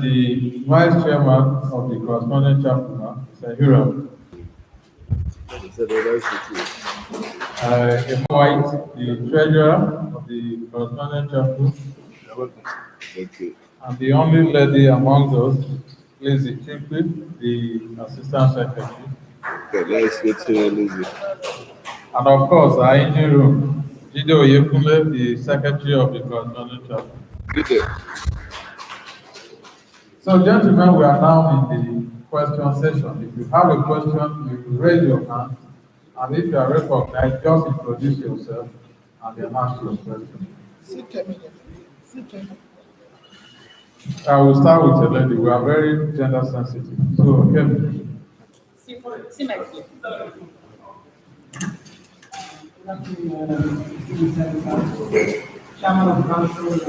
the Vice Chairman of the Correspondent Chapter, Mr. Hiram. White, the Treasurer of the Correspondent Chapter. And the only lady among us is the Chief Whip, the Assistant Secretary. Okay, let's get to Lizzie. And of course, our engine room, Jide Oyekunle, the Secretary of the Correspondent Chapter. Good day. So, gentlemen, we are now in the question session. If you have a question, you will raise your hand. And if you are recognized, just introduce yourself and then ask your question. I will start with a lady. We are very gender sensitive. So, okay. Chairman of Council, you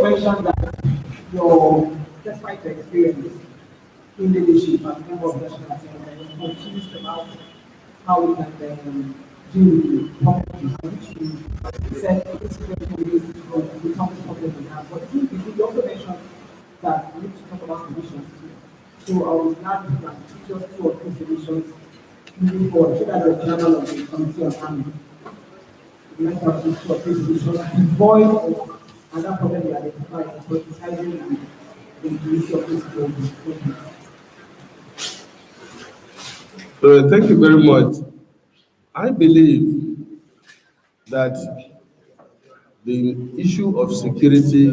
mentioned that your, despite the experience in leadership and member of the national assembly, you're confused about how we can deal with the problems which you said this situation is become a problem we have. But you also mentioned that we need to talk about solutions too. So I was glad that you just 2 or 3 solutions moving forward, so that the chairman of the committee on army would like to have 2 or 3 solutions devoid of another problem we identified, politicizing and the issue of this problem. Thank you very much. I believe that the issue of security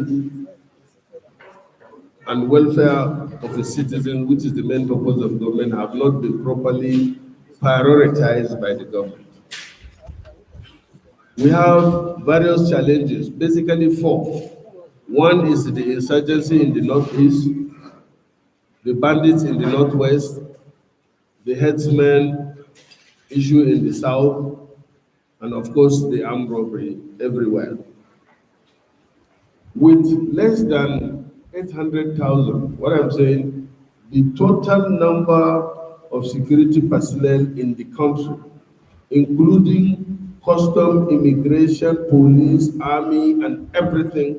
and welfare of the citizen, which is the main purpose of government, have not been properly prioritized by the government. We have various challenges, basically 4. One is the insurgency in the northeast, the bandits in the northwest, the herdsmen issue in the south, and of course the armed robbery everywhere. With less than 800,000, what I'm saying, the total number of security personnel in the country, including custom, immigration, police, army, and everything,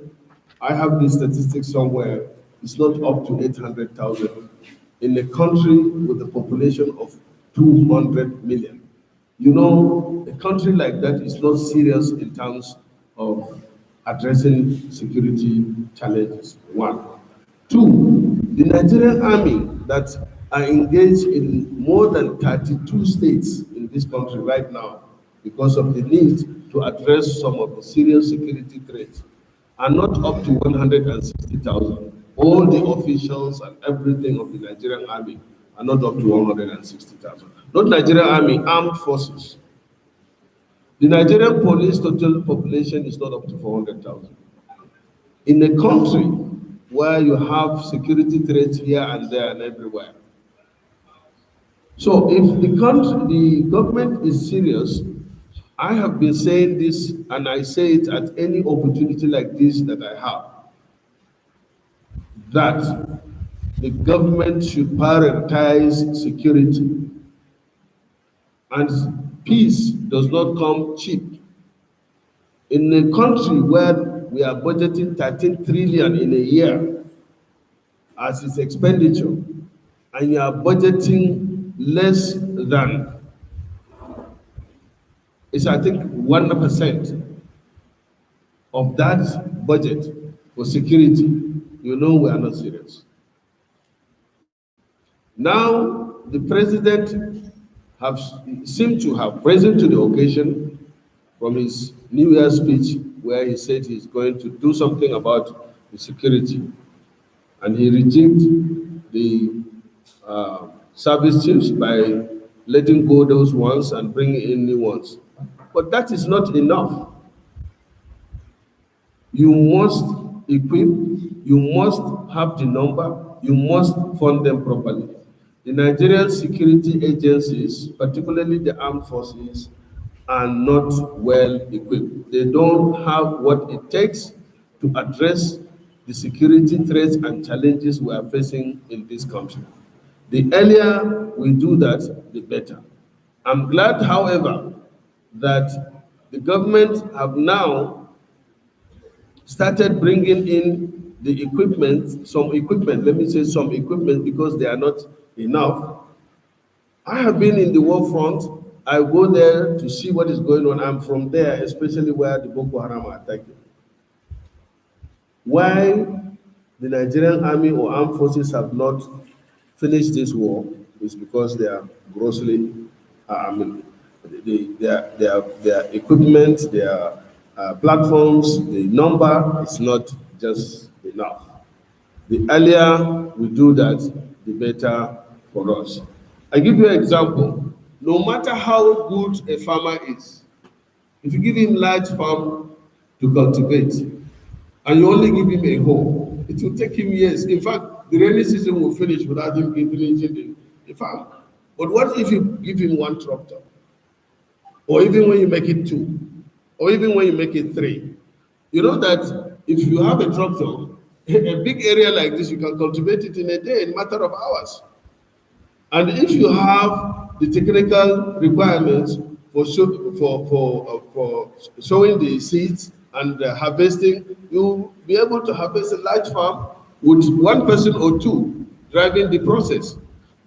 I have the statistics somewhere, it's not up to 800,000 in a country with a population of 200 million. You know, a country like that is not serious in terms of addressing security challenges, 1. 2, the Nigerian army that are engaged in more than 32 states in this country right now because of the need to address some of the serious security threats are not up to 160,000. All the officials and everything of the Nigerian army are not up to 160,000. Not Nigerian army, armed forces. The Nigerian police total population is not up to 400,000. In a country where you have security threats here and there and everywhere. So if the government is serious, I have been saying this and I say it at any opportunity like this that I have, that the government should prioritize security. And peace does not come cheap. In a country where we are budgeting 13 trillion in a year as its expenditure, and you are budgeting less than, it's I think 1% of that budget for security, you know we are not serious. Now, the president seemed to have risen to the occasion from his New Year speech, where he said he's going to do something about the security. And he rejigged the service chiefs by letting go those ones and bringing in new ones. But that is not enough. You must equip, you must have the number, you must fund them properly. The Nigerian security agencies, particularly the armed forces, are not well equipped. They don't have what it takes to address the security threats and challenges we are facing in this country. The earlier we do that, the better. I'm glad, however, that the government have now started bringing in the equipment, some equipment, let me say some equipment because they are not enough. I have been in the war front. I go there to see what is going on. I'm from there, especially where the Boko Haram are attacking. Why the Nigerian army or armed forces have not finished this war is because they are grossly, I mean, their equipment, their platforms, the number is not just enough. The earlier we do that, the better for us. I give you an example. No matter how good a farmer is, if you give him large farm to cultivate, and you only give him a hoe, it will take him years. In fact, the rainy season will finish without him finishing the farm. But what if you give him one tractor? Or even when you make it two, or even when you make it three? You know that if you have a tractor, a big area like this, you can cultivate it in a day, in a matter of hours. And if you have the technical requirements for sowing the seeds and harvesting, you'll be able to harvest a large farm with one person or two driving the process.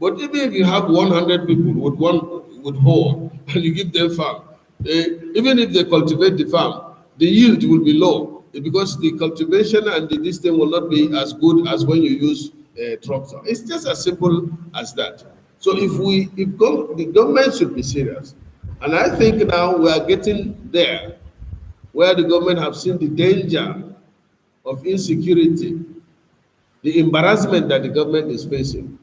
But even if you have 100 people with hoe and you give them farm, even if they cultivate the farm, the yield will be low because the cultivation and the distance will not be as good as when you use a tractor. It's just as simple as that. So the government should be serious, and I think now we are getting there, where the government have seen the danger of insecurity, the embarrassment that the government is facing.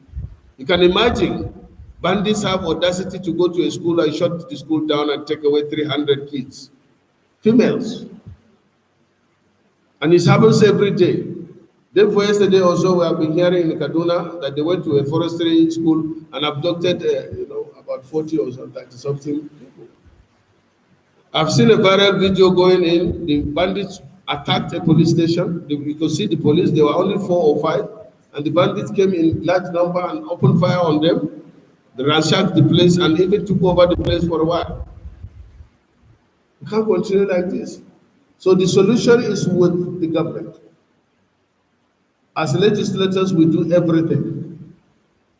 You can imagine bandits have audacity to go to a school and shut the school down and take away 300 kids, females. And it happens every day. Therefore, yesterday also we have been hearing in Kaduna that they went to a forestry school and abducted, about 40 or something people. I've seen a viral video going in. The bandits attacked a police station. You could see the police. There were only 4 or 5, and the bandits came in large number and opened fire on them. They ransacked the place and even took over the place for a while. We can't continue like this. So the solution is with the government. As legislators, we do everything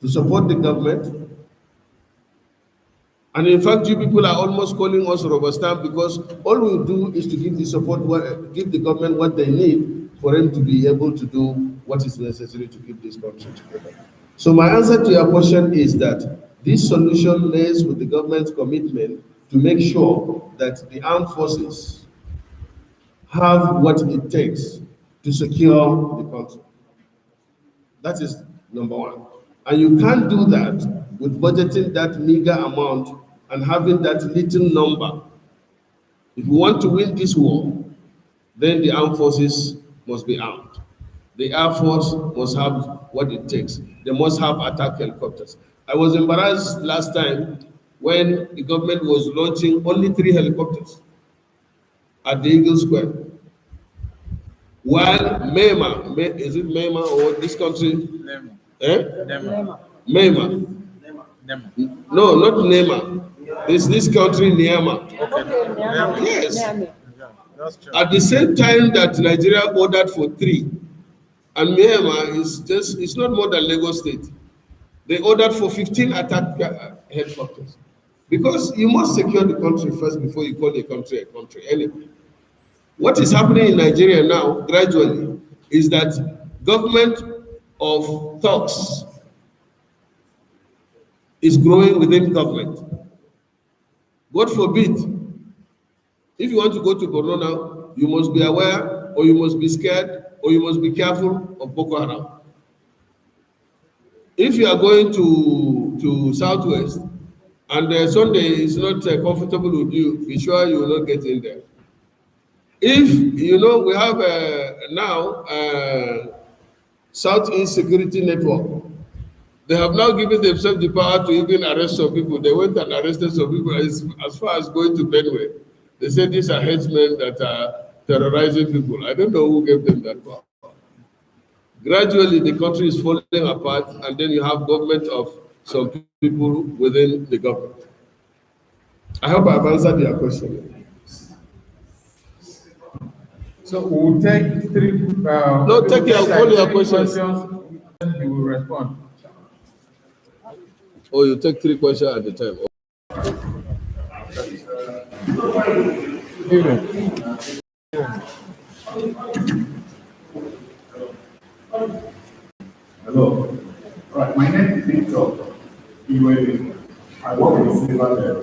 to support the government. And in fact, you people are almost calling us rubber stamp because all we do is to give the government what they need for them to be able to do what is necessary to keep this country together. So my answer to your question is that this solution lays with the government's commitment to make sure that the armed forces have what it takes to secure the country. That is number one. And you can't do that with budgeting that meager amount and having that little number. If you want to win this war, then the armed forces must be armed. The Air Force must have what it takes. They must have attack helicopters. I was embarrassed last time when the government was launching only 3 helicopters at the Eagle Square. While MEMA, is it MEMA or this country? Nema. Nema. MEMA. Nema. No, not NEMA. It's this country, Niama. Okay, Yes. Niamey. Yeah, that's true. At the same time that Nigeria ordered for 3, and Myanmar it's not more than Lagos State. They ordered for 15 attack helicopters. Because you must secure the country first before you call a country. Anyway, what is happening in Nigeria now, gradually, is that government of thugs is growing within government. God forbid, if you want to go to Borno now, you must be aware, or you must be scared, or you must be careful of Boko Haram. If you are going to Southwest, and Sunday is not comfortable with you, be sure you will not get in there. If, we have now Southeast Security Network. They have now given themselves the power to even arrest some people. They went and arrested some people as far as going to Benue. They said these are headsmen that are terrorizing people. I don't know who gave them that power. Gradually, the country is falling apart, and then you have government of some people within the government. I hope I've answered your question. So we'll take three. No, take your all your questions. Then he will respond. Oh, you take 3 questions at a time. Hello. Right, my name is Victor. I work with Silver.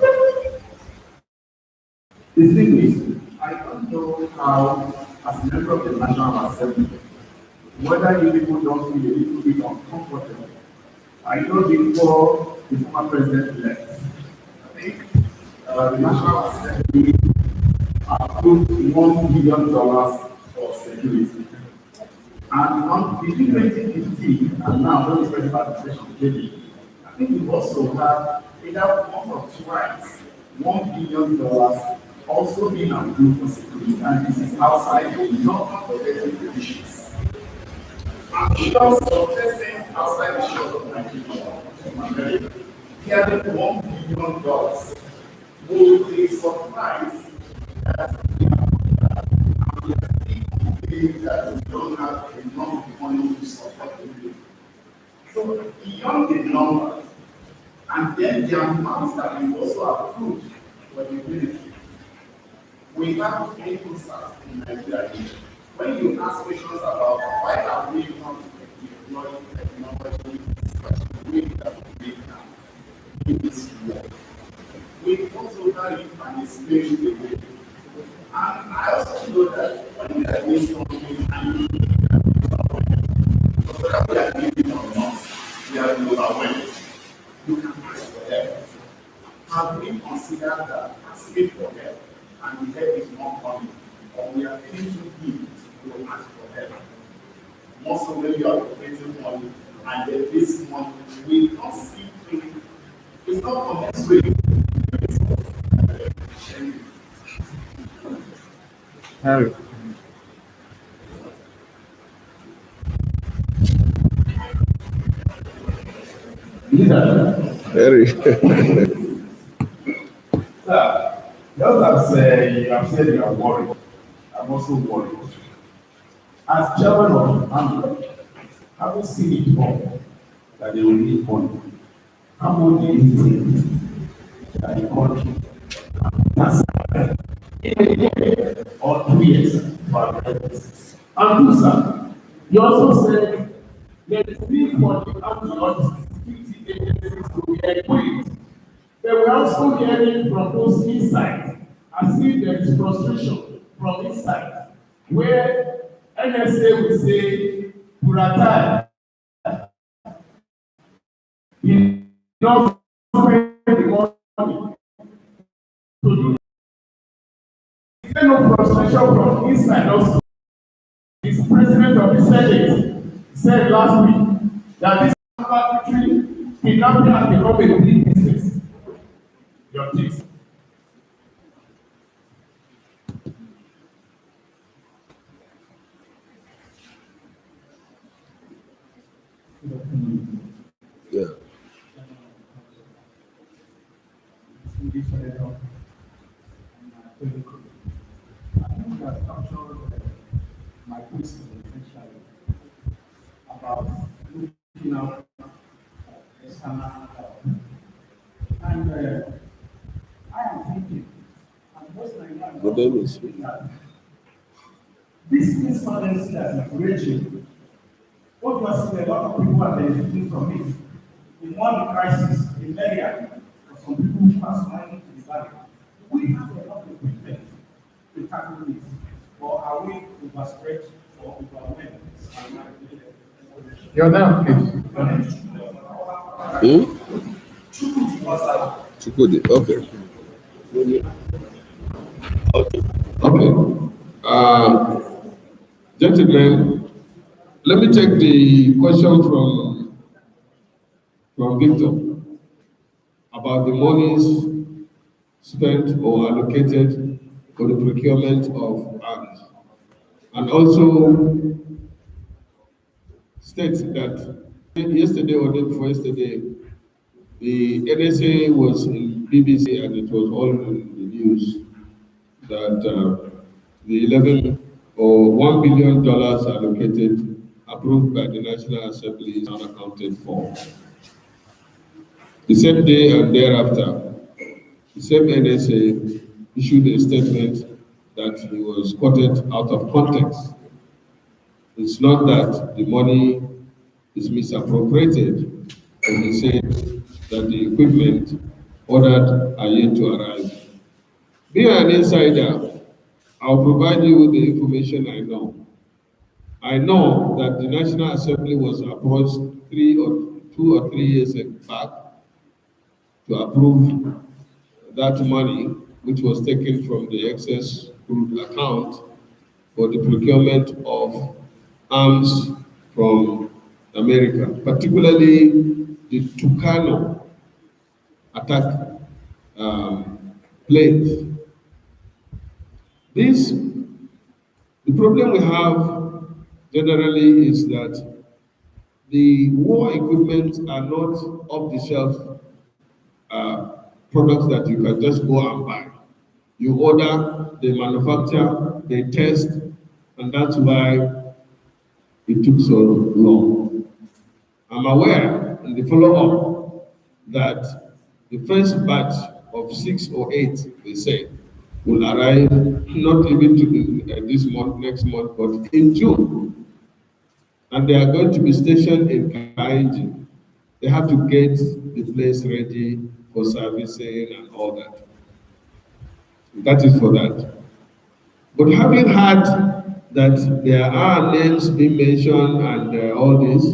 The thing is, I don't know how, as a member of the National Assembly, whether you people don't feel a little bit uncomfortable. I know before the former president left, I think the National Assembly approved $1 billion for security. And between 2015 and now, when we talk about the session, I think we also have either once or twice $1 billion also being approved for security, and this is outside the normal protective conditions. I'm sure some persons outside the shores of Nigeria, hearing $1 billion will be surprised that that we don't have enough money to support the people. So beyond the number, and then the amounts that we also approved for the military, we have people start in Nigeria. When you ask questions about why are we not deploying technology, the way that we make now, in this war, we also have it and explain the way. And I also know that when we are doing something and whether we are doing it or not, we are overwhelmed. You can ask for help. Have we considered that asking for help and the help is not coming, or we are feeling too deep to ask for help? Most of when you are operating money and then this money we don't see through, it's not commensurate. Harry. Very. Sir, just as you have said you are worried, I'm also worried. As chairman of AMLO, I haven't seen it all that they will need money. How much do you think that the country has in a year or 2 years for address? And two, sir, you also said there is need for the anti-security agencies to be equipped. They were also hearing from those inside, as if there is frustration from inside, where NSA will say, Buratai, he not spend the money to do. Is there no frustration from inside also? The president of the Senate said last week that this arbitrary kidnapping has become a big business. Your things. Yeah. I think you have captured my question essentially about looking out external help. And I am thinking, and most Nigerians The name is that this insurgency that is raging, obviously a lot of people are benefiting from it. In one crisis in area, for some people who are smiling to the valley, we have enough equipment to tackle this, or are we overstretched or overwhelmed? Your name, please. Chukudi. Okay. Okay. Gentlemen, let me take the question from Victor about the monies spent or allocated for the procurement of arms, and also state that yesterday or day before yesterday, the NSA was in BBC, and it was all in the news, that the 11 or $1 billion allocated, approved by the National Assembly, is unaccounted for. The same day and thereafter, the same NSA issued a statement that he was quoted out of context. It's not that the money is misappropriated, and he said that the equipment ordered are yet to arrive. Being an insider, I'll provide you with the information I know. I know that the National Assembly was approached 2 or 3 years back to approve that money, which was taken from the excess crude account for the procurement of arms from America, particularly the Tucano attack planes. The problem we have generally is that the war equipment are not off-the-shelf products that you can just go and buy. You order, they manufacture, they test, and that's why it took so long. I'm aware in the follow-up that the first batch of 6 or 8, they say, will arrive not even to this month, next month, but in June. And they are going to be stationed in Kainji. They have to get the place ready for servicing and all that. That is for that. But having heard that there are names being mentioned and all this,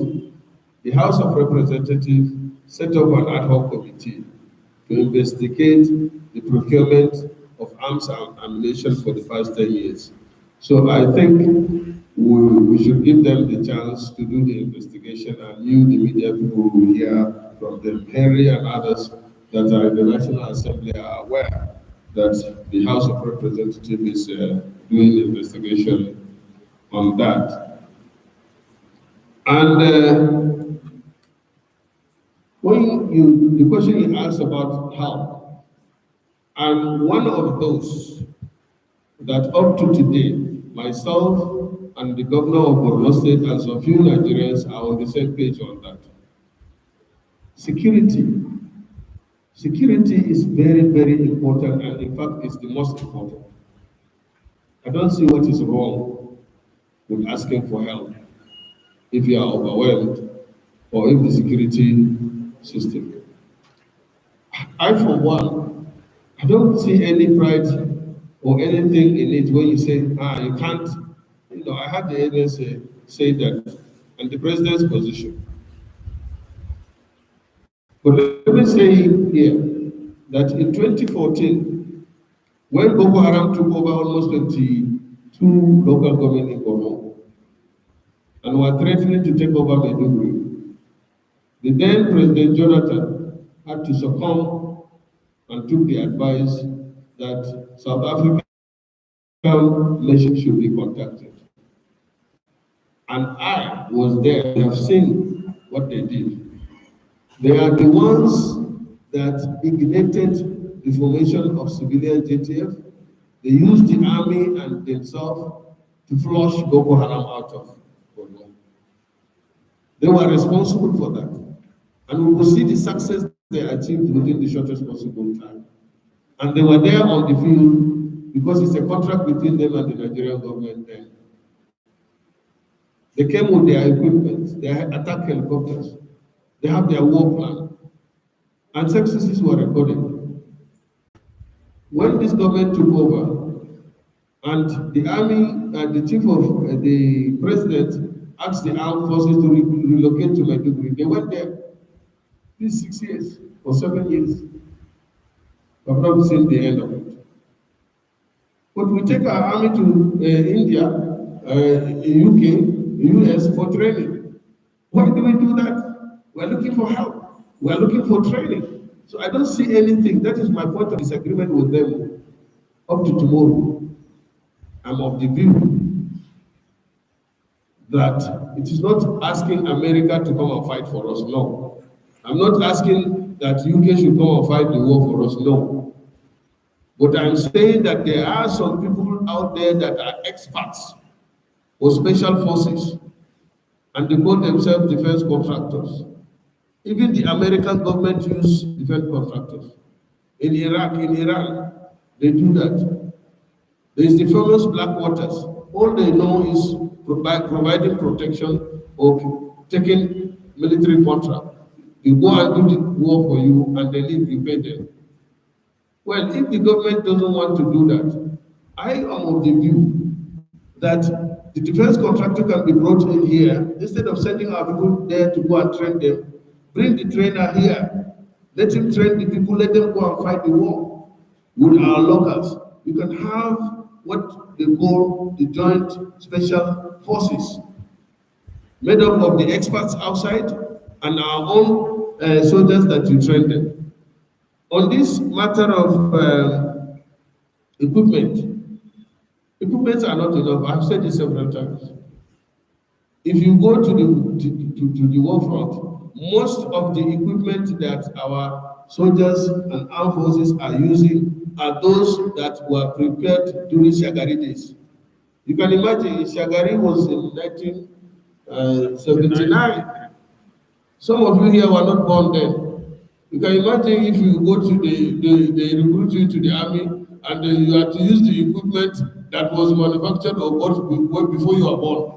the House of Representatives set up an ad hoc committee to investigate the procurement of arms and ammunition for the past 10 years. So I think we should give them the chance to do the investigation, and you, the media people, will hear from them. Henry and others that are in the National Assembly are aware that the House of Representatives is doing investigation on that. And the question you asked about how, I'm one of those that up to today, myself and the governor of Borno State and some few Nigerians are on the same page on that. Security is very, very important, and in fact, it's the most important. I don't see what is wrong with asking for help if you are overwhelmed or if the security system. I, for one, I don't see any pride or anything in it when you say, you can't, I had the NSA say that, and the president's position. But let me say here that in 2014, when Boko Haram took over almost 22 local government in Borno and were threatening to take over Maiduguri, the then President Jonathan had to succumb and took the advice that South African nation should be contacted. And I was there. I have seen what they did. They are the ones that ignited the formation of civilian JTF. They used the army and themselves to flush Boko Haram out of Borno. They were responsible for that. And we will see the success they achieved within the shortest possible time. And they were there on the field because it's a contract between them and the Nigerian government then. They came with their equipment, their attack helicopters. They have their war plan. And successes were recorded. When this government took over, and the army and the chief of the president asked the armed forces to relocate to Maiduguri, they went there. These 6 years or 7 years. I've not seen the end of it. But we take our army to India, UK, US for training. Why do we do that? We're looking for help. We're looking for training. So I don't see anything. That is my point of disagreement with them up to tomorrow. I'm of the view that it is not asking America to come and fight for us. No. I'm not asking that UK should come and fight the war for us. No. But I'm saying that there are some people out there that are experts or special forces, and they call themselves defense contractors. Even the American government use defense contractors. In Iraq, in Iran, they do that. There is the famous black waters. All they know is providing protection or taking military contract. You go and do the war for you, and they leave, you pay them. Well, if the government doesn't want to do that, I am of the view that the defense contractor can be brought in here instead of sending our people there to go and train them. Bring the trainer here, let him train the people, let them go and fight the war with our locals. You can have what they call the joint special forces, made up of the experts outside and our own soldiers that you train them. On this matter of equipments are not enough. I've said this several times. If you go to the war front, most of the equipment that our soldiers and armed forces are using are those that were prepared during Shagari days. You can imagine Shagari was in 1979. Some of you here were not born then. You can imagine if you go to they recruit you to the army and you have to use the equipment that was manufactured or bought before you were born.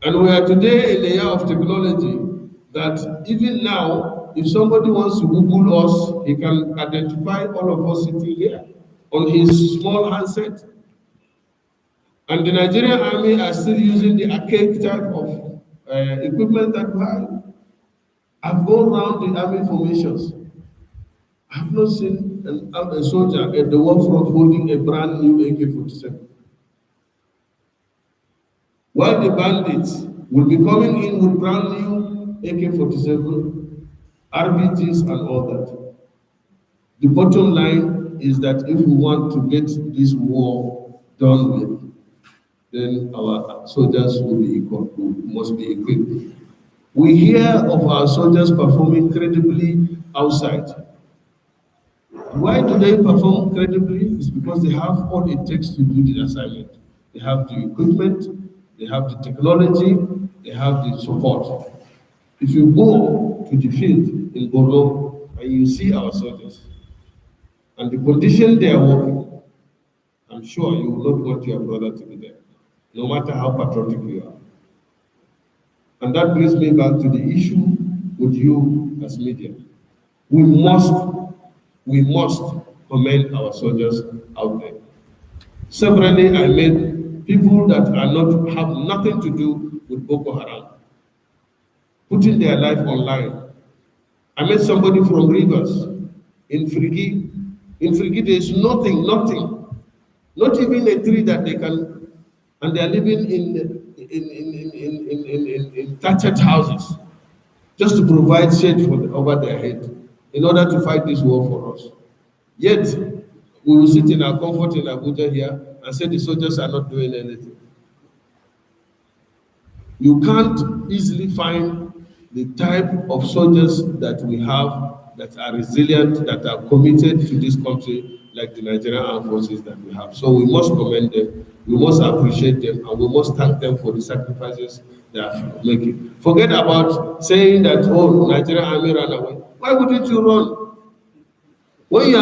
And we are today in the year of technology that even now, if somebody wants to Google us, he can identify all of us sitting here on his small handset. And the Nigerian army are still using the archaic type of equipment that we have. I've gone around the army formations. I've not seen a soldier at the war front holding a brand new AK-47. While the bandits will be coming in with brand new AK-47, RPGs and all that. The bottom line is that if we want to get this war done with, then our soldiers will be must be equipped. We hear of our soldiers performing credibly outside. Why do they perform credibly? It's because they have all it takes to do the assignment. They have the equipment, they have the technology, they have the support. If you go to the field in Borno and you see our soldiers and the condition they are working, I'm sure you will not want your brother to be there, no matter how patriotic you are. And that brings me back to the issue with you as media. We must commend our soldiers out there. Severally, I met people that have nothing to do with Boko Haram, putting their life online. I met somebody from Rivers in Frigi. In Frigi, there is nothing, not even a tree that they can, and they are living in thatched houses just to provide shade over their head in order to fight this war for us. Yet, we will sit in our comfort in Abuja here and say the soldiers are not doing anything. You can't easily find the type of soldiers that we have that are resilient, that are committed to this country, like the Nigerian armed forces that we have. So we must commend them, we must appreciate them, and we must thank them for the sacrifices they are making. Forget about saying that, oh, Nigerian army ran away. Why wouldn't you run? When the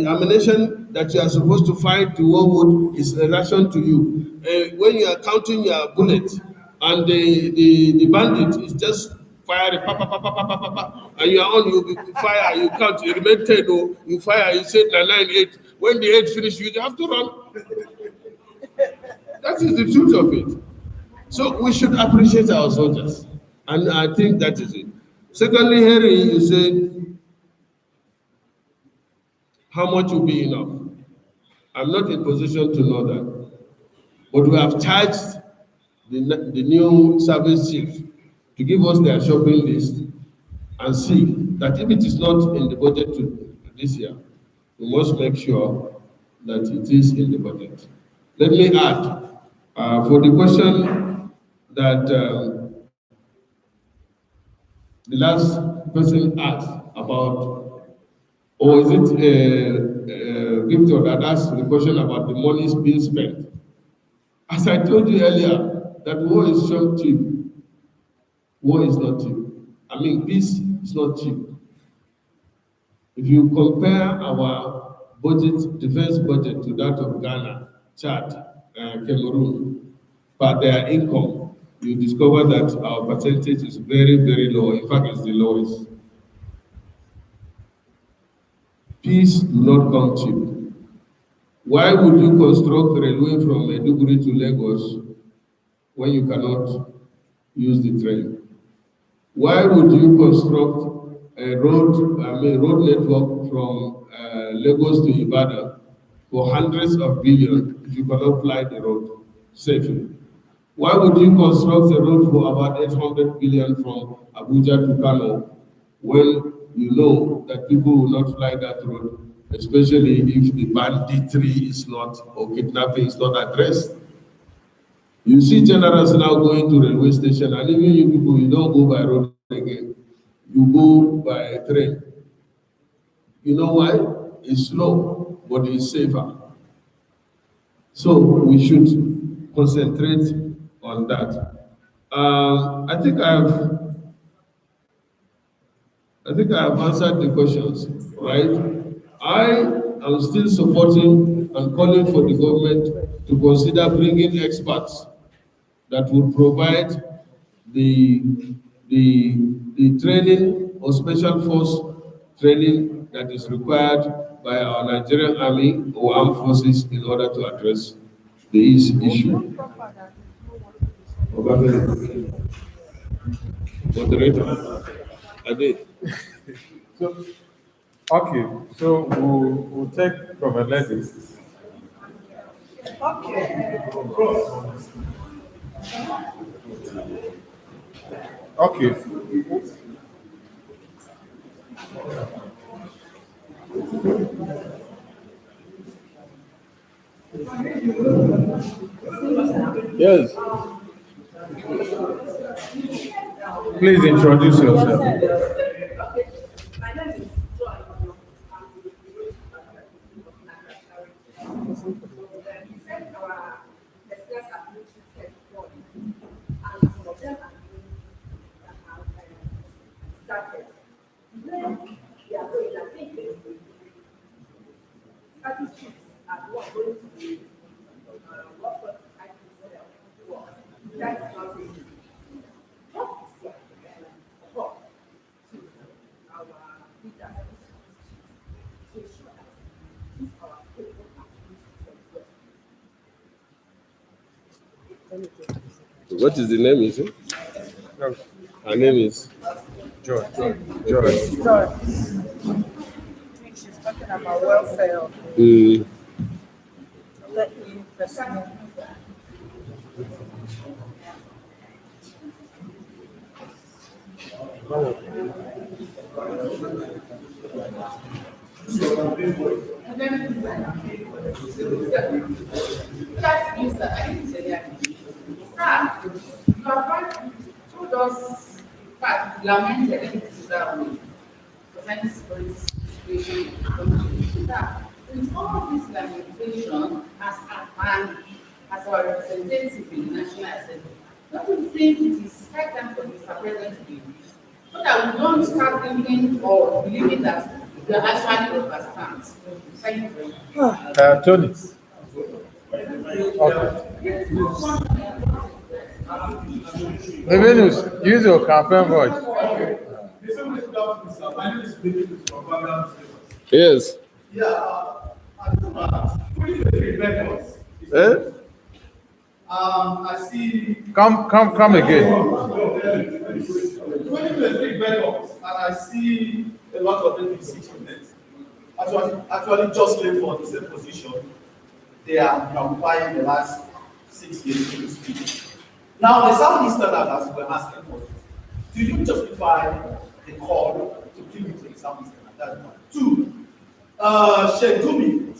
ammunition that you are supposed to fight the war with is a ration to you. When you are counting your bullets and the bandit is just firing, pa, pa, pa, pa, pa, pa, pa, pa, and you are on, you fire, you count, you remain 10, you fire, you say 9, 8. When the 8 finish, you have to run. That is the truth of it. So we should appreciate our soldiers. And I think that is it. Secondly, Harry, you said, how much will be enough? I'm not in position to know that. But we have charged the new service chief to give us their shopping list and see that if it is not in the budget this year, we must make sure that it is in the budget. Let me add, for the question that the last person asked about, or is it Victor that asked the question about the money being spent? As I told you earlier, that war is not cheap. War is not cheap. I mean, peace is not cheap. If you compare our budget, defense budget to that of Ghana, Chad, Cameroon, per their income, you discover that our percentage is very, very low. In fact, it's the lowest. Peace do not come cheap. Why would you construct railway from Maiduguri to Lagos when you cannot use the train? Why would you construct a road network from Lagos to Ibadan for hundreds of billions if you cannot fly the road safely? Why would you construct a road for about 800 billion from Abuja to Kano when you know that people will not fly that road, especially if the banditry is not, or kidnapping is not addressed? You see generals now going to railway station, and even you people, you don't go by road again. You go by train. You know why? It's slow, but it's safer. So we should concentrate on that. I think I have answered the questions, right? I am still supporting and calling for the government to consider bringing experts that would provide the the training or special force training that is required by our Nigerian Army or armed forces in order to address the issue. Moderator, I did. So, okay, so we'll take from a lady. Okay. Yes. Please introduce yourself. My name is Joy. He said our business ability is growing, and some of them are doing started. When we are going, I think statistics are what going to be what for I can work. That is not easy. What is your hope to our leaders to ensure that these our people are What is the name, is it? Her name is Joy. She's talking about welfare. Let me personally. Just use that. I didn't say that. Sir, you have told us, in fact, lamented that way. Concerning security situation in the country. Sir, with all this lamentation as our representative in the National Assembly, don't you think it is high time for Mr. President to be released? So that we don't start thinking or believing that we are actually overstand. Thank you very much. Tony. The Venus, use your campaign voice. yes. Eh? I see. Come again. Going to the big vendors, and I see a lot of them in students. Actually, just live for the same position they are occupying the last 6 years to speak. Now, the Southeasterners, as we're asking for, do you justify the call to kill it to the Southeasterners? That's one. Two, Ndume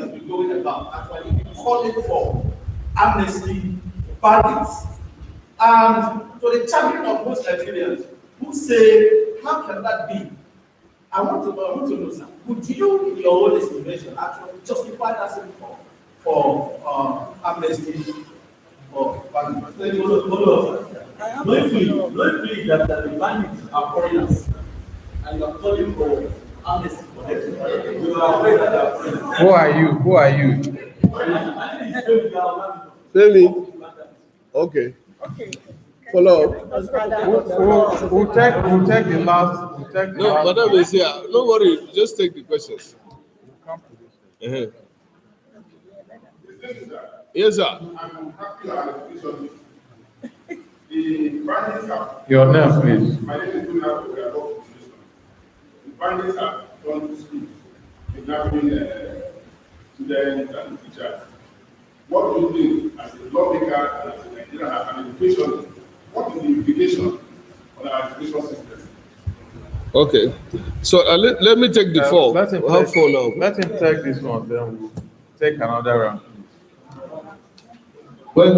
has been going about actually calling for amnesty, bandits, and to the champion of most Nigerians, who say, how can that be? I want to know, sir, would you, in your own estimation, actually justify that same for amnesty or banishment? Don't believe that the bandits are foreigners and you are calling for amnesty for them. You are aware that they are foreigners. Who are you? Who are you? Femi, okay. Okay. Follow up. We'll take the last. We'll take the No, last. Madam is here. Don't worry, just take the questions. Come to this. Yes, sir. I'm happy to the bandits have. Your name, please. My name is Ndume. We are both position. The bandits have gone to school, kidnapping students and teachers. What do you think, as a lawmaker and as a Nigerian, as an education, what is the implication on our education system? Okay. So let me take the fall. Let him How take- fall now? Let him take this one, then we'll take another round. Well,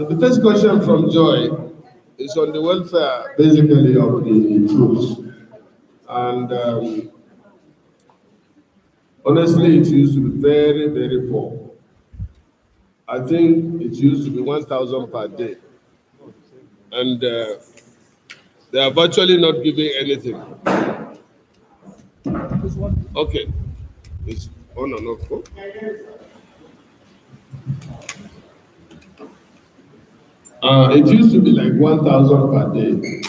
the first question from Joy is on the welfare, basically, of the troops. And honestly, it used to be very, very poor. I think it used to be 1,000 per day. And they are virtually not giving anything. Okay. It's on and off. Oh? It used to be like 1,000 per day.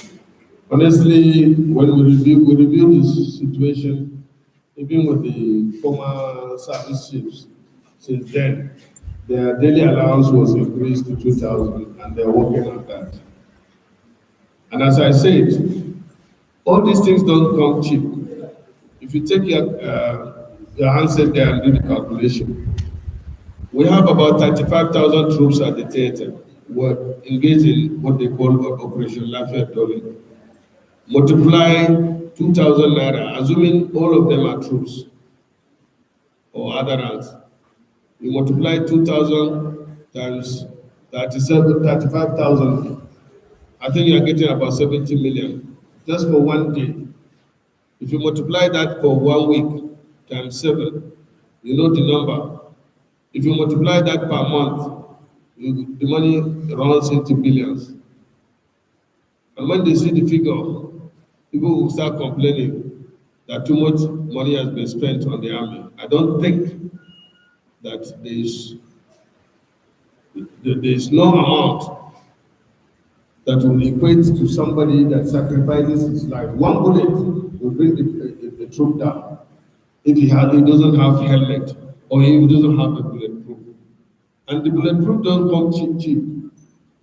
Honestly, when we review this situation, even with the former service chiefs, since then, their daily allowance was increased to 2,000, and they're working on that. And as I said, all these things don't come cheap. If you take your handset there and do the calculation, we have about 35,000 troops at the theater who are engaged in what they call Operation Lafayette Dole. Multiply 2,000 naira, assuming all of them are troops or other ranks. You multiply 2,000 times 35,000. I think you are getting about 70 million just for one day. If you multiply that for 1 week times 7, you know the number. If you multiply that per month, the money runs into billions. And when they see the figure, people will start complaining that too much money has been spent on the army. I don't think that there is no amount that will equate to somebody that sacrifices his life. One bullet will bring the troop down if he doesn't have helmet or if he doesn't have a bulletproof. And the bulletproof don't come cheap.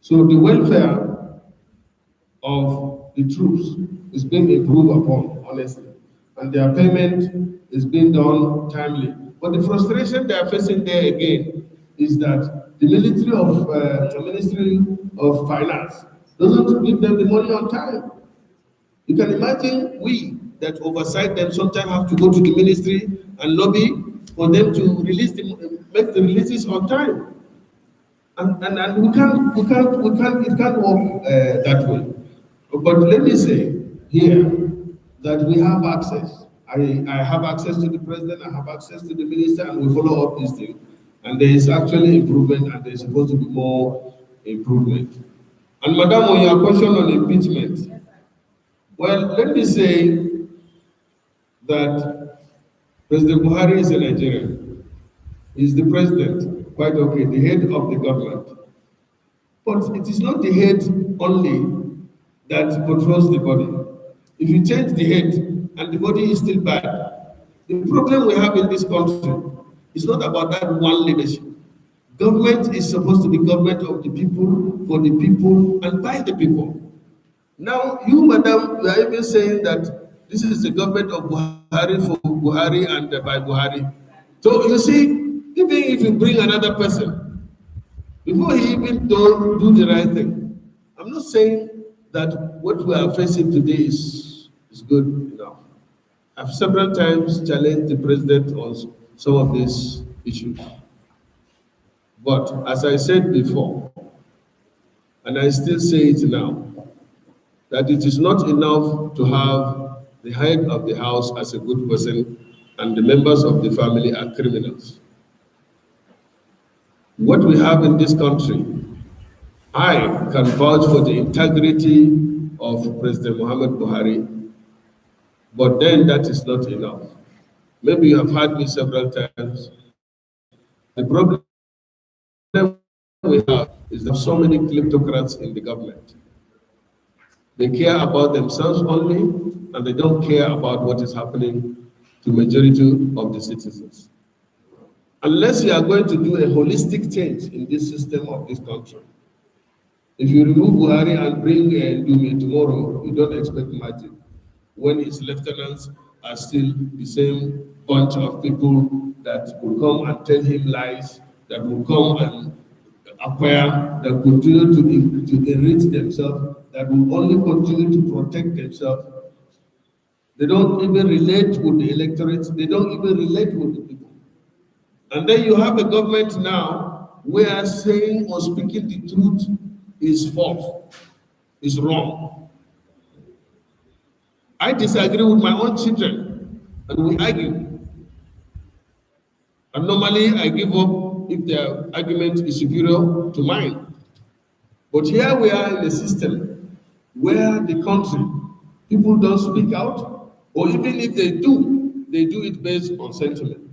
So the welfare of the troops is being improved upon, honestly. And their payment is being done timely. But the frustration they are facing there again is that the Ministry of Finance doesn't give them the money on time. You can imagine we that oversight them sometimes have to go to the ministry and lobby for them to make the releases on time. And we can't, it can't work that way. But let me say here that we have access. I have access to the president, I have access to the minister, and we follow up this thing. And there is actually improvement, and there is supposed to be more improvement. And Madam, on your question on impeachment, well, let me say that President Buhari is a Nigerian. He's the president, quite okay, the head of the government. But it is not the head only that controls the body. If you change the head and the body is still bad, the problem we have in this country is not about that one leadership. Government is supposed to be government of the people, for the people, and by the people. Now, you, madam, you are even saying that this is the government of Buhari for Buhari and by Buhari. So you see, even if you bring another person, before he even do the right thing, I'm not saying that what we are facing today is good enough. I've several times challenged the president on some of these issues. But as I said before, and I still say it now, that it is not enough to have the head of the house as a good person and the members of the family are criminals. What we have in this country, I can vouch for the integrity of President Muhammad Buhari, but then that is not enough. Maybe you have heard me several times. The problem we have is that so many kleptocrats in the government. They care about themselves only, and they don't care about what is happening to majority of the citizens. Unless you are going to do a holistic change in this system of this country, if you remove Buhari and bring Ndume tomorrow, you don't expect magic. When his lieutenants are still the same bunch of people that will come and tell him lies, that will come and acquire, that continue to enrich themselves, that will only continue to protect themselves. They don't even relate with the electorate, they don't even relate with the people. And then you have a government now where saying or speaking the truth is false, is wrong. I disagree with my own children, and we argue. And normally I give up if their argument is superior to mine. But here we are in a system where the country, people don't speak out, or even if they do it based on sentiment.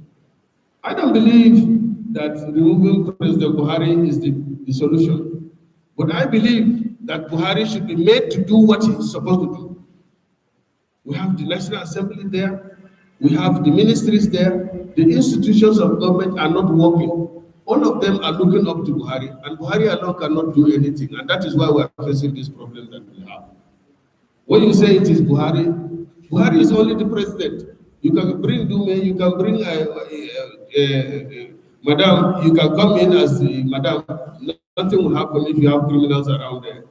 I don't believe that removing President Buhari is the solution. But I believe that Buhari should be made to do what he's supposed to do. We have the National Assembly there, we have the ministries there, the institutions of government are not working. All of them are looking up to Buhari, and Buhari alone cannot do anything, and that is why we are facing this problem that we have. When you say it is Buhari, Buhari is only the president. You can bring Ndume, you can bring Madam, you can come in as the Madam. Nothing will happen if you have criminals around there.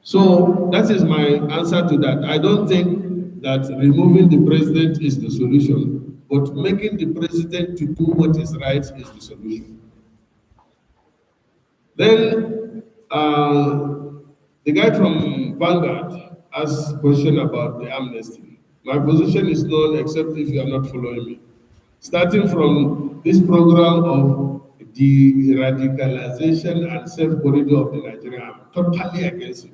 So that is my answer to that. I don't think that removing the president is the solution, but making the president to do what is right is the solution. Then the guy from Vanguard asked a question about the amnesty. My position is known except if you are not following me. Starting from this program of the radicalization and self-corridor of the Nigerian, I'm totally against it.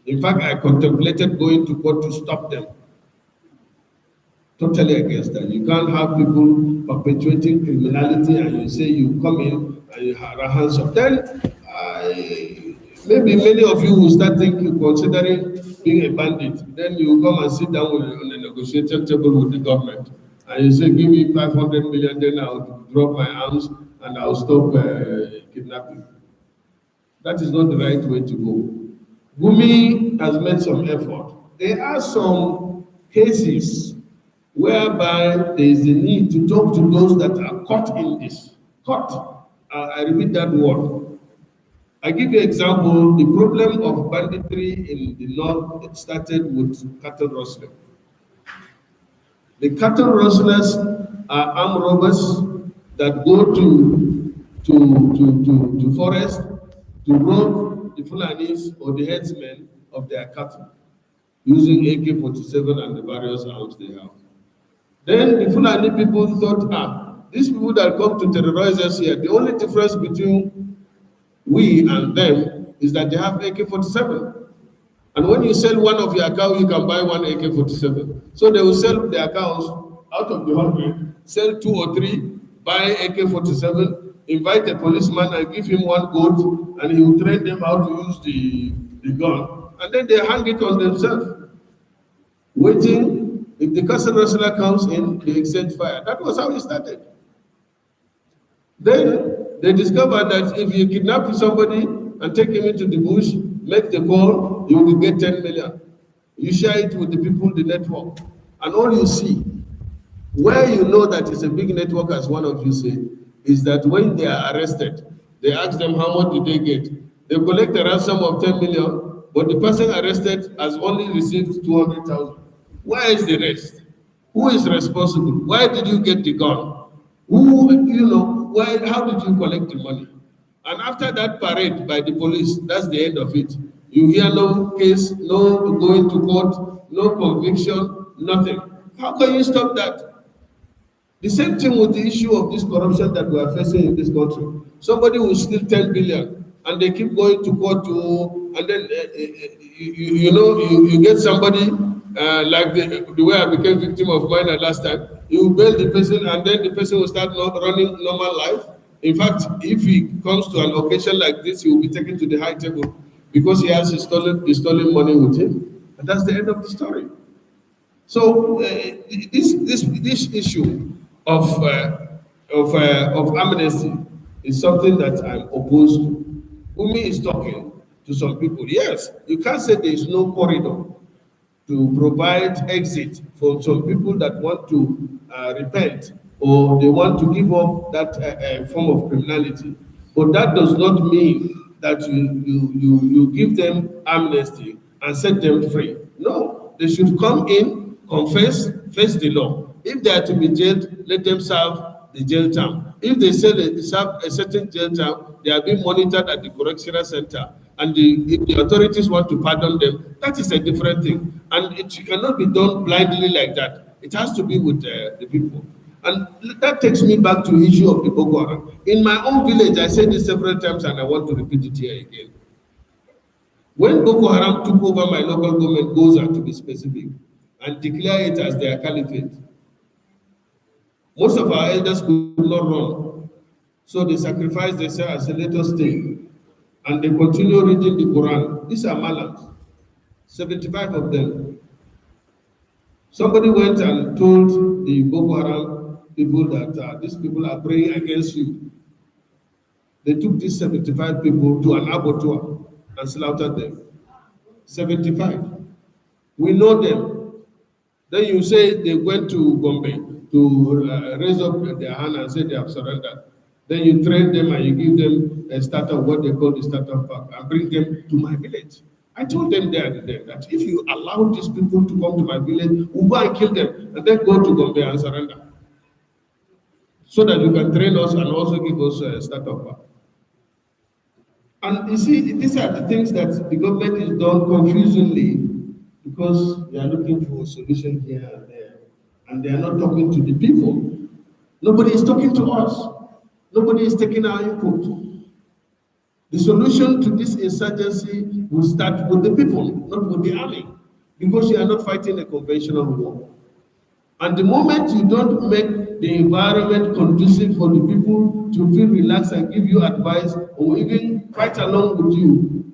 In fact, I contemplated going to court to stop them. Totally against that. You can't have people perpetuating criminality and you say you come in and you have a hands up. Then maybe many of you will start thinking, considering being a bandit. Then you come and sit down on a negotiating table with the government and you say, give me 500 million, then I'll drop my arms and I'll stop kidnapping. That is not the right way to go. Gumi has made some effort. There are some cases whereby there is a need to talk to those that are caught in this. Caught. I repeat that word. I give you an example. The problem of banditry in the north started with cattle rustling. The cattle rustlers are armed robbers that go to forest to rob the Fulanis or the headsmen of their cattle using AK-47 and the various arms they have. Then the Fulani people thought, these people that come to terrorize us here, the only difference between we and them is that they have AK-47. And when you sell one of your cow, you can buy one AK-47. So they will sell their cows out of the 100, sell 2 or 3, buy AK-47, invite a policeman and give him one goat, and he will train them how to use the gun. And then they hang it on themselves, waiting. If the castle wrestler comes in, they exchange fire. That was how it started. Then they discovered that if you kidnap somebody and take him into the bush, make the call, you will get 10 million. You share it with the people, the network. And all you see, where you know that it's a big network, as one of you said, is that when they are arrested, they ask them how much did they get. They collect a ransom of 10 million, but the person arrested has only received 200,000. Where is the rest? Who is responsible? Why did you get the gun? Who, how did you collect the money? And after that parade by the police, that's the end of it. You hear no case, no going to court, no conviction, nothing. How can you stop that? The same thing with the issue of this corruption that we are facing in this country. Somebody will steal 10 billion and they keep going to court to, and then you get somebody like the way I became victim of mine last time. You bail the person and then the person will start not running normal life. In fact, if he comes to an occasion like this, he will be taken to the high table because he has his stolen money with him. And that's the end of the story. So this issue of amnesty is something that I'm opposed to. Umi is talking to some people. Yes, you can't say there is no corridor to provide exit for some people that want to repent or they want to give up that form of criminality. But that does not mean that you give them amnesty and set them free. No, they should come in, confess, face the law. If they are to be jailed, let them serve the jail term. If they say they serve a certain jail term, they are being monitored at the correctional center. And if the authorities want to pardon them, that is a different thing. And it cannot be done blindly like that. It has to be with the people. And that takes me back to the issue of the Boko Haram. In my own village, I said this several times and I want to repeat it here again. When Boko Haram took over my local government, Goza to be specific, and declare it as their caliphate, most of our elders could not run. So they sacrificed themselves and let us stay. And they continue reading the Quran. These are Malams, 75 of them. Somebody went and told the Boko Haram people that these people are praying against you. They took these 75 people to an abattoir and slaughtered them. 75. We know them. Then you say they went to Gombe to raise up their hand and say they have surrendered. Then you train them and you give them a startup, what they call the startup pack, and bring them to my village. I told them there that if you allow these people to come to my village, we'll go and kill them and then go to Gombe and surrender. So that you can train us and also give us a startup pack. And you see, these are the things that the government is done confusingly because they are looking for a solution here and there. And they are not talking to the people. Nobody is talking to us. Nobody is taking our input. The solution to this insurgency will start with the people, not with the army, because you are not fighting a conventional war. And the moment you don't make the environment conducive for the people to feel relaxed and give you advice or even fight along with you,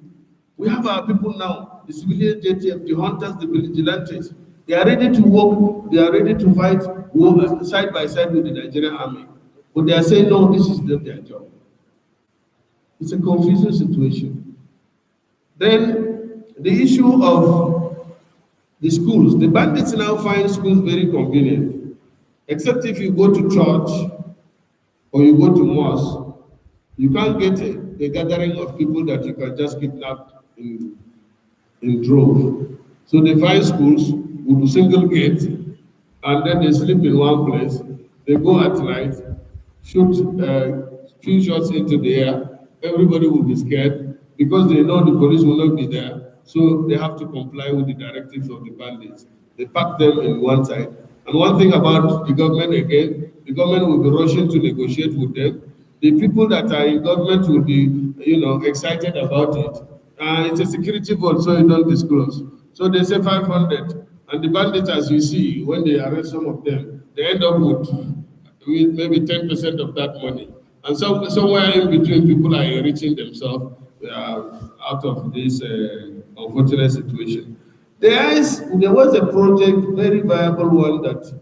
we have our people now, the civilian JTF, the hunters, the vigilantes. They are ready to work, they are ready to fight war side by side with the Nigerian army. But they are saying, no, this is not their job. It's a confusing situation. Then the issue of the schools. The bandits now find schools very convenient, except if you go to church or you go to mosque, you can't get a gathering of people that you can just kidnap in drove. So they find schools with a single gate, and then they sleep in one place. They go at night, shoot a few shots into the air. Everybody will be scared because they know the police will not be there. So they have to comply with the directives of the bandits. They pack them in one side. And one thing about the government again, the government will be rushing to negotiate with them. The people that are in government will be, excited about it. It's a security vote, so you don't disclose. So they say 500. And the bandits, as you see, when they arrest some of them, they end up with maybe 10% of that money. And so somewhere in between, people are enriching themselves out of this unfortunate situation. There was a project, very viable one, that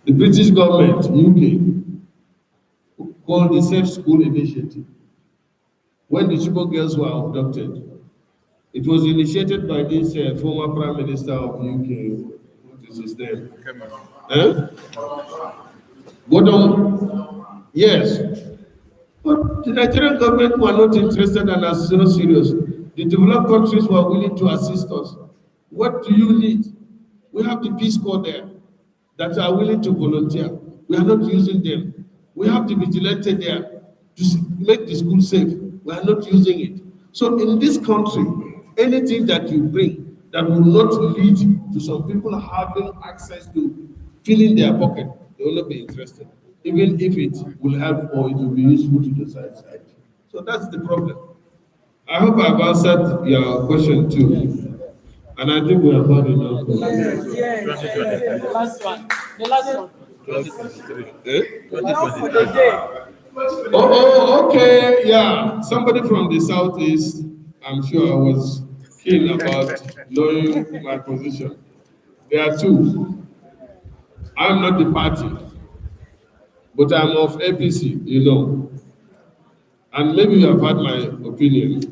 the British government, UK, called the Safe School Initiative. When the Chibok girls were abducted, it was initiated by this former Prime Minister of UK. What is his name? Gordon. Yes. But the Nigerian government were not interested and are so serious. The developed countries were willing to assist us. What do you need? We have the Peace Corps there that are willing to volunteer. We are not using them. We have the vigilante there. make the school safe. We are not using it. So in this country, anything that you bring that will not lead to some people having access to filling their pocket, they will not be interested, even if it will help or it will be useful to the society. So that's the problem. I hope I've answered your question too. And I think we have had enough. The last one. The last one. Eh? Now for the day. Okay, yeah. Somebody from the southeast, I'm sure I was keen about knowing my position. There are two. I'm not the party, but I'm of APC, you know. And maybe you have had my opinion,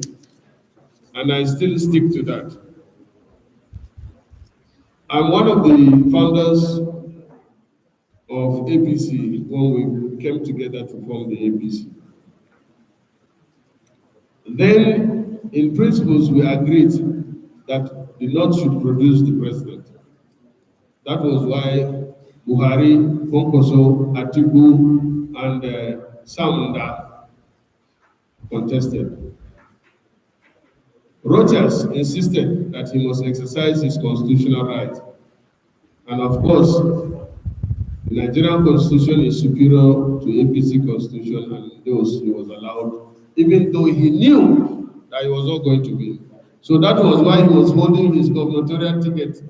and I still stick to that. I'm one of the founders of APC when we came together to form the APC. Then, in principles, we agreed that the North should produce the president. That was why Buhari, Konkoso, Atiku, and Samunda contested. Rogers insisted that he must exercise his constitutional right. And of course, the Nigerian constitution is superior to APC constitution, and those he was allowed, even though he knew that he was not going to win. So that was why he was holding his gubernatorial ticket.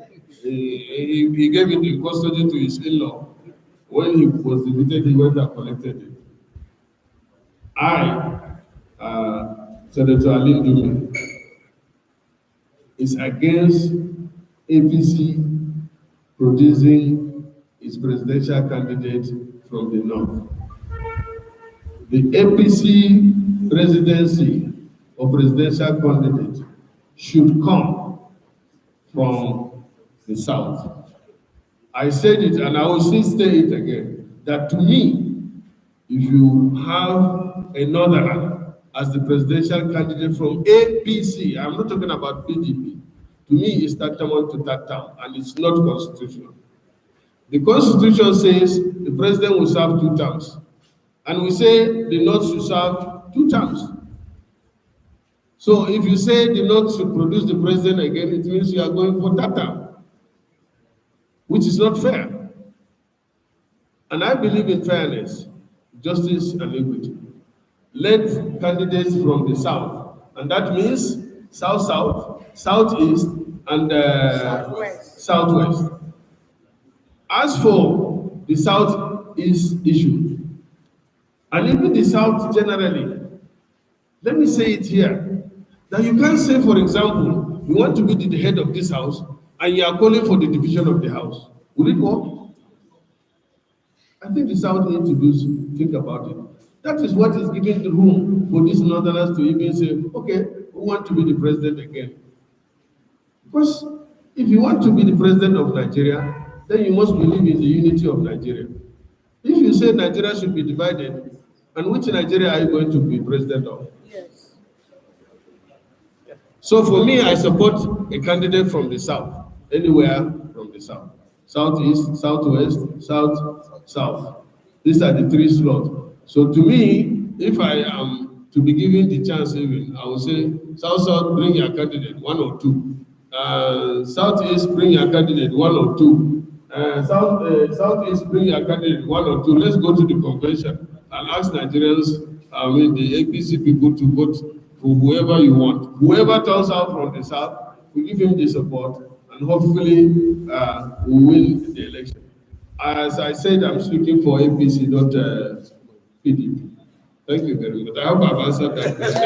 He gave it in custody to his in-law. When he was defeated, he went and collected it. Senator Ndume, is against APC producing its presidential candidate from the North. The APC presidency or presidential candidate should come from the South. I said it and I will still say it again, that to me, if you have a northerner as the presidential candidate from APC, I'm not talking about PDP, to me it's tantamount to that term, and it's not constitutional. The Constitution says the president will serve 2 terms, and we say the North should serve 2 terms. So if you say the North should produce the president again, it means you are going for that term, which is not fair. And I believe in fairness, justice, and equity. Let candidates from the South, and that means South-South, Southeast, and Southwest. As for the Southeast issue, and even the South generally, let me say it here, that you can't say, for example, you want to be the head of this house, and you are calling for the division of the house. Will it work? I think the South need to think about it. That is what is giving the room for these Northerners to even say, okay, we want to be the president again. Because if you want to be the president of Nigeria, then you must believe in the unity of Nigeria. If you say Nigeria should be divided, and which Nigeria are you going to be president of? Yes. So for me, I support a candidate from the South, anywhere from the South. Southeast, Southwest, South. These are the 3 slots. So to me, if I am to be given the chance even, I will say, South, bring your candidate, 1 or 2. Southeast, bring your candidate, 1 or 2. Southeast, bring your candidate, 1 or 2. Let's go to the convention and ask Nigerians, the APC people to vote for whoever you want. Whoever turns out from the South, we give him the support, and hopefully we win the election. As I said, I'm speaking for APC, not PDP. Thank you very much. I hope I've answered that question.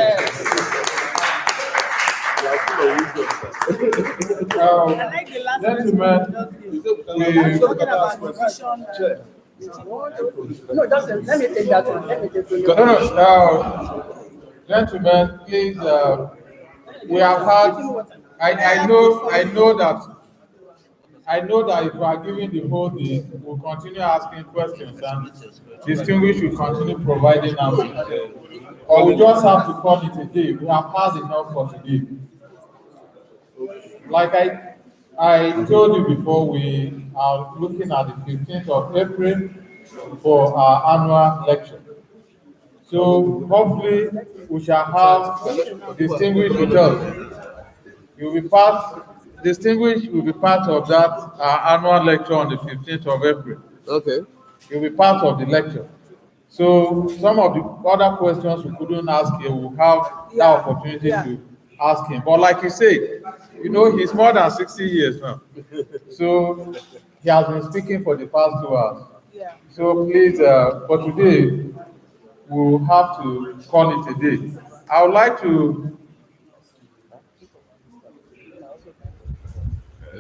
I like the last Gentlemen, I'm talking about position. No, let me take that one. Let me take it. No, gentlemen, please, we have had, I know that if we are giving the whole day, we'll continue asking questions, and distinguished will continue providing answers. Or we just have to call it a day. We have had enough for today. Like I told you before, we are looking at the 15th of April for our annual lecture. So hopefully we shall have distinguished with us. You'll be distinguished will be part of that annual lecture on the 15th of April. Okay. You'll be part of the lecture. So some of the other questions we couldn't ask him, we'll have that opportunity to ask him. But like you said, he's more than 60 years now. So he has been speaking for the past 2 hours. Yeah. So please, for today, we'll have to call it a day. I would like to.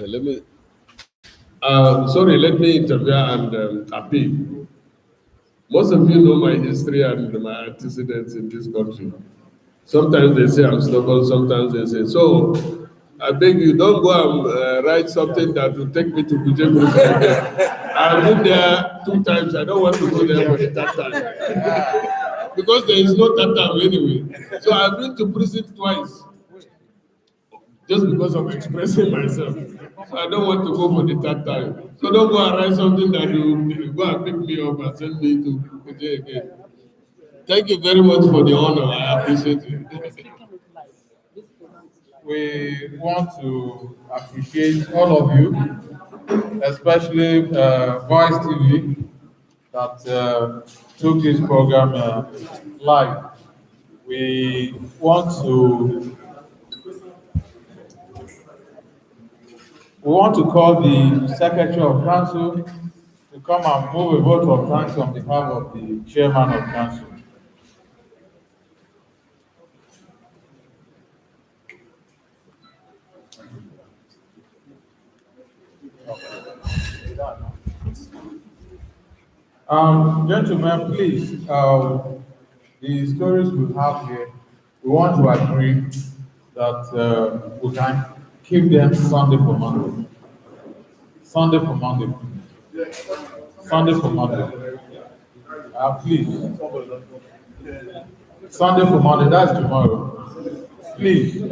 Let me intervene and appeal. Most of you know my history and my antecedents in this country. Sometimes they say I'm stubborn, sometimes they say, so I beg you, don't go and write something that will take me to Bujebu. I've been there 2 times, I don't want to go there for the 3rd time. Because there is no 3rd time anyway. So I've been to prison twice, just because of expressing myself. So I don't want to go for the 3rd time. So don't go and write something that will go and pick me up and send me to Bujebu again. Thank you very much for the honor. I appreciate it. We want to appreciate all of you, especially Voicetv, that took this program live. We want to call the Secretary of Council to come and move a vote of thanks on behalf of the Chairman of Council. Gentlemen, please, the stories we have here, we want to agree that we can keep them Sunday for Monday. Sunday for Monday. Sunday for Monday. Please. Sunday for Monday, that's tomorrow. Please.